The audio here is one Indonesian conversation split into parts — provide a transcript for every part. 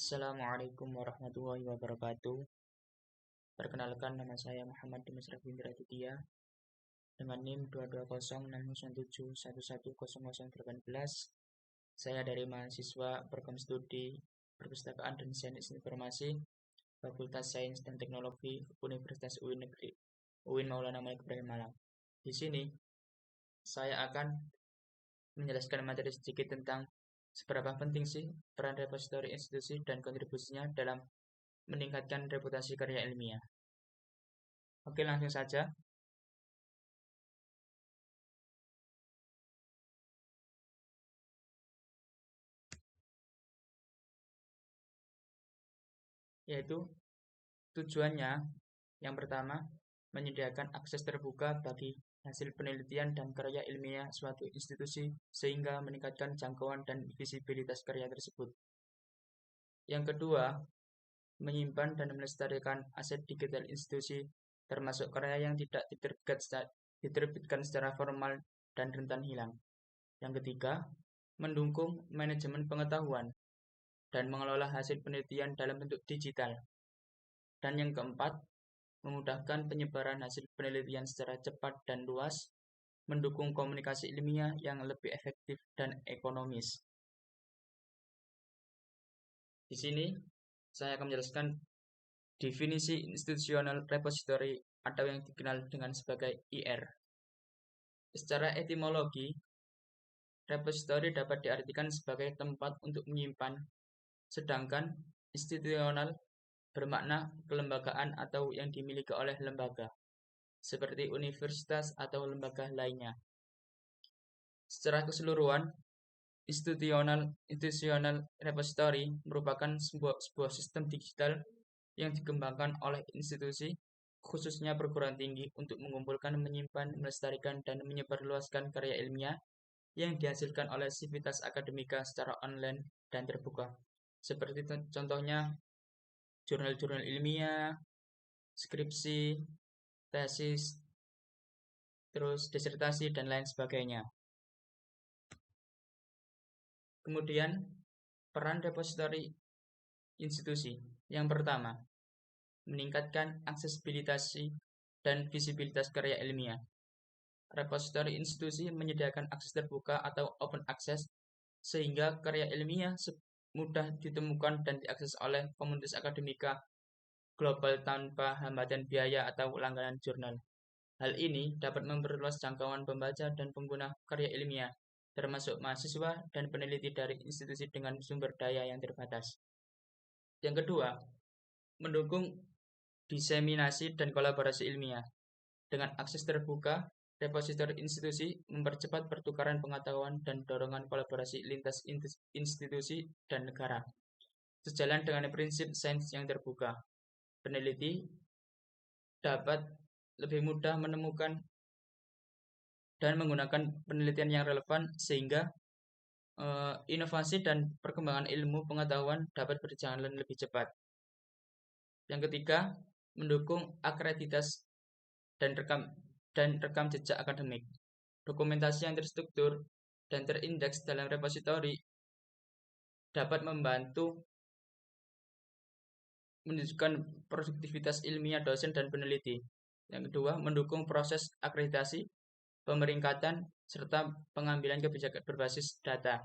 Assalamualaikum warahmatullahi wabarakatuh. Perkenalkan, nama saya Muhammad Dimas Rafindra Aditya dengan NIM 22069711018. Saya dari mahasiswa program studi Perpustakaan dan Sains Informasi Fakultas Sains dan Teknologi Universitas UIN Maulana Malik Ibrahim Malang. Di sini saya akan menjelaskan materi sedikit tentang seberapa penting sih peran repositori institusi dan kontribusinya dalam meningkatkan reputasi karya ilmiah. Oke, langsung saja. Yaitu tujuannya yang pertama, menyediakan akses terbuka bagi hasil penelitian dan karya ilmiah suatu institusi sehingga meningkatkan jangkauan dan visibilitas karya tersebut. Yang kedua, menyimpan dan melestarikan aset digital institusi termasuk karya yang tidak diterbitkan secara formal dan rentan hilang. Yang ketiga, mendukung manajemen pengetahuan dan mengelola hasil penelitian dalam bentuk digital. Dan yang keempat, memudahkan penyebaran hasil penelitian secara cepat dan luas, mendukung komunikasi ilmiah yang lebih efektif dan ekonomis. Di sini saya akan menjelaskan definisi institutional repository atau yang dikenal dengan sebagai IR. Secara etimologi, repository dapat diartikan sebagai tempat untuk menyimpan, sedangkan institusional bermakna kelembagaan atau yang dimiliki oleh lembaga, seperti universitas atau lembaga lainnya. Secara keseluruhan, institutional repository merupakan sebuah sistem digital yang dikembangkan oleh institusi, khususnya perguruan tinggi, untuk mengumpulkan, menyimpan, melestarikan, dan menyebarluaskan karya ilmiah yang dihasilkan oleh sivitas akademika secara online dan terbuka. Seperti contohnya jurnal-jurnal ilmiah, skripsi, tesis, terus disertasi, dan lain sebagainya. Kemudian, peran repositori institusi. Yang pertama, meningkatkan aksesibilitas dan visibilitas karya ilmiah. Repositori institusi menyediakan akses terbuka atau open access sehingga karya ilmiah mudah ditemukan dan diakses oleh komunitas akademika global tanpa hambatan biaya atau langganan jurnal. Hal ini dapat memperluas jangkauan pembaca dan pengguna karya ilmiah, termasuk mahasiswa dan peneliti dari institusi dengan sumber daya yang terbatas. Yang kedua, mendukung diseminasi dan kolaborasi ilmiah. Dengan akses terbuka, repositori institusi mempercepat pertukaran pengetahuan dan dorongan kolaborasi lintas institusi dan negara. Sejalan dengan prinsip sains yang terbuka, peneliti dapat lebih mudah menemukan dan menggunakan penelitian yang relevan sehingga inovasi dan perkembangan ilmu pengetahuan dapat berjalan lebih cepat. Yang ketiga, mendukung akreditasi dan rekam jejak akademik. Dokumentasi yang terstruktur dan terindeks dalam repositori dapat membantu menunjukkan produktivitas ilmiah dosen dan peneliti. Yang kedua, mendukung proses akreditasi, pemeringkatan, serta pengambilan kebijakan berbasis data.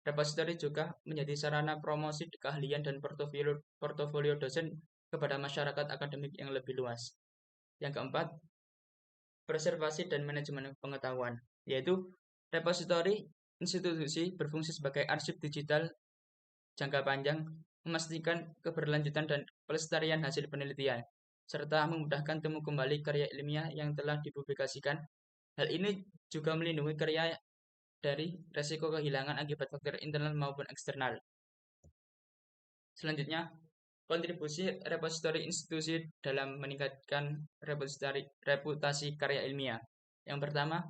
Repositori juga menjadi sarana promosi keahlian dan portofolio dosen kepada masyarakat akademik yang lebih luas. Yang keempat, preservasi dan manajemen pengetahuan, yaitu repositori institusi berfungsi sebagai arsip digital jangka panjang, memastikan keberlanjutan dan pelestarian hasil penelitian, serta memudahkan temu kembali karya ilmiah yang telah dipublikasikan. Hal ini juga melindungi karya dari resiko kehilangan akibat faktor internal maupun eksternal. Selanjutnya, kontribusi repositori institusi dalam meningkatkan reputasi karya ilmiah. Yang pertama,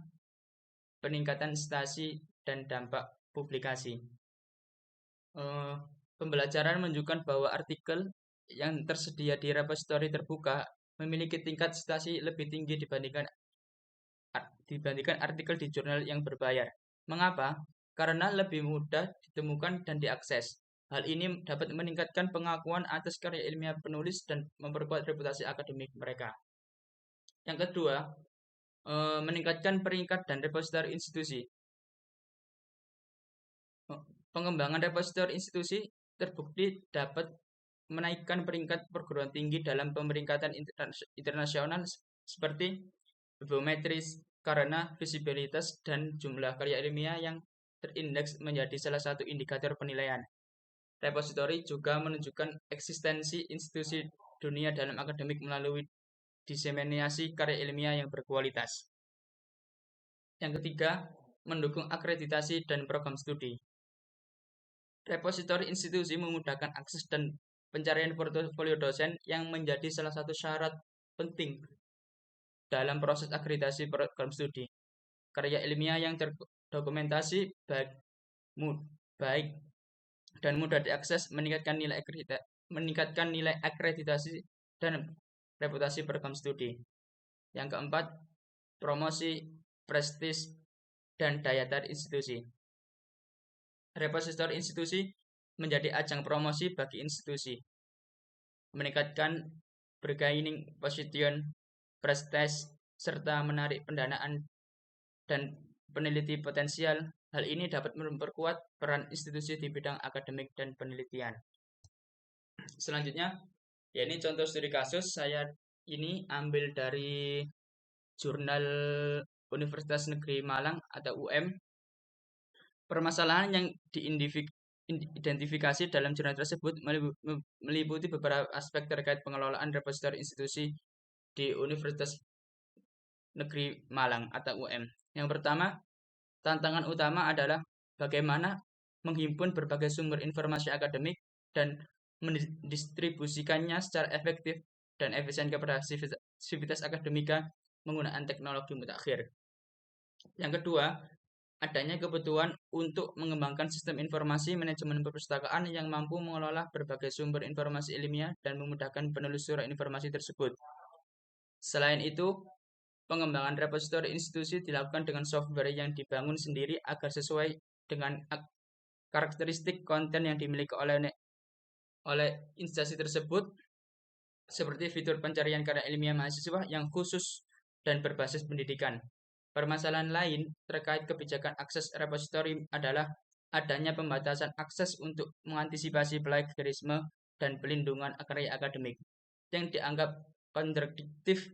peningkatan stasi dan dampak publikasi. Pembelajaran menunjukkan bahwa artikel yang tersedia di repositori terbuka memiliki tingkat stasi lebih tinggi dibandingkan artikel di jurnal yang berbayar. Mengapa? Karena lebih mudah ditemukan dan diakses. Hal ini dapat meningkatkan pengakuan atas karya ilmiah penulis dan memperkuat reputasi akademik mereka. Yang kedua, meningkatkan peringkat dan repositori institusi. Pengembangan repositori institusi terbukti dapat menaikkan peringkat perguruan tinggi dalam pemeringkatan internasional seperti biometris karena visibilitas dan jumlah karya ilmiah yang terindeks menjadi salah satu indikator penilaian. Repositori juga menunjukkan eksistensi institusi dunia dalam akademik melalui diseminasi karya ilmiah yang berkualitas. Yang ketiga, mendukung akreditasi dan program studi. Repositori institusi memudahkan akses dan pencarian portofolio dosen yang menjadi salah satu syarat penting dalam proses akreditasi program studi. Karya ilmiah yang terdokumentasi baik dan mudah diakses meningkatkan nilai akreditasi dan reputasi program studi. Yang keempat, promosi, prestis, dan daya tarik institusi. Repositori institusi menjadi ajang promosi bagi institusi, meningkatkan bargaining position, prestis, serta menarik pendanaan dan peneliti potensial. Hal ini dapat memperkuat peran institusi di bidang akademik dan penelitian. Selanjutnya, ya ini contoh studi kasus. Saya ini ambil dari jurnal Universitas Negeri Malang atau UM. Permasalahan yang diidentifikasi dalam jurnal tersebut meliputi beberapa aspek terkait pengelolaan repositori institusi di Universitas Negeri Malang atau UM. Yang pertama, tantangan utama adalah bagaimana menghimpun berbagai sumber informasi akademik dan mendistribusikannya secara efektif dan efisien kepada sivitas akademika menggunakan teknologi mutakhir. Yang kedua, adanya kebutuhan untuk mengembangkan sistem informasi manajemen perpustakaan yang mampu mengelola berbagai sumber informasi ilmiah dan memudahkan penelusuran informasi tersebut. Selain itu, pengembangan repositori institusi dilakukan dengan software yang dibangun sendiri agar sesuai dengan karakteristik konten yang dimiliki oleh instansi tersebut, seperti fitur pencarian karya ilmiah mahasiswa yang khusus dan berbasis pendidikan. Permasalahan lain terkait kebijakan akses repositori adalah adanya pembatasan akses untuk mengantisipasi plagiarisme dan pelindungan karya akademik yang dianggap kontradiktif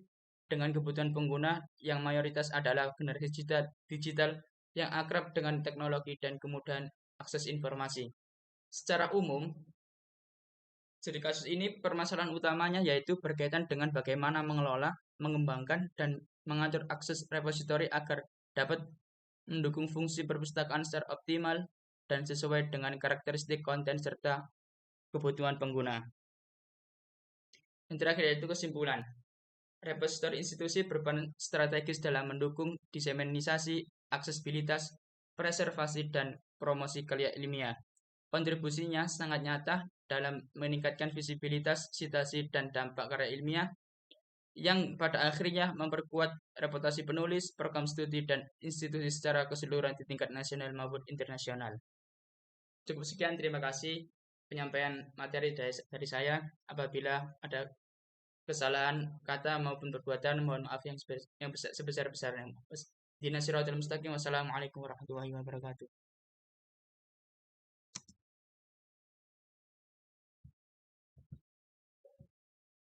dengan kebutuhan pengguna yang mayoritas adalah generasi digital yang akrab dengan teknologi dan kemudahan akses informasi. Secara umum, studi kasus ini permasalahan utamanya yaitu berkaitan dengan bagaimana mengelola, mengembangkan, dan mengatur akses repositori agar dapat mendukung fungsi perpustakaan secara optimal dan sesuai dengan karakteristik konten serta kebutuhan pengguna. Yang terakhir yaitu kesimpulan. Repositori institusi berperan strategis dalam mendukung diseminisasi, aksesibilitas, preservasi, dan promosi karya ilmiah. Kontribusinya sangat nyata dalam meningkatkan visibilitas, citasi, dan dampak karya ilmiah yang pada akhirnya memperkuat reputasi penulis, program studi, dan institusi secara keseluruhan di tingkat nasional maupun internasional. Cukup sekian, terima kasih penyampaian materi dari saya. Apabila ada kesalahan kata maupun perbuatan, mohon maaf yang sebesar-besarnya. Wassalamualaikum warahmatullahi wabarakatuh.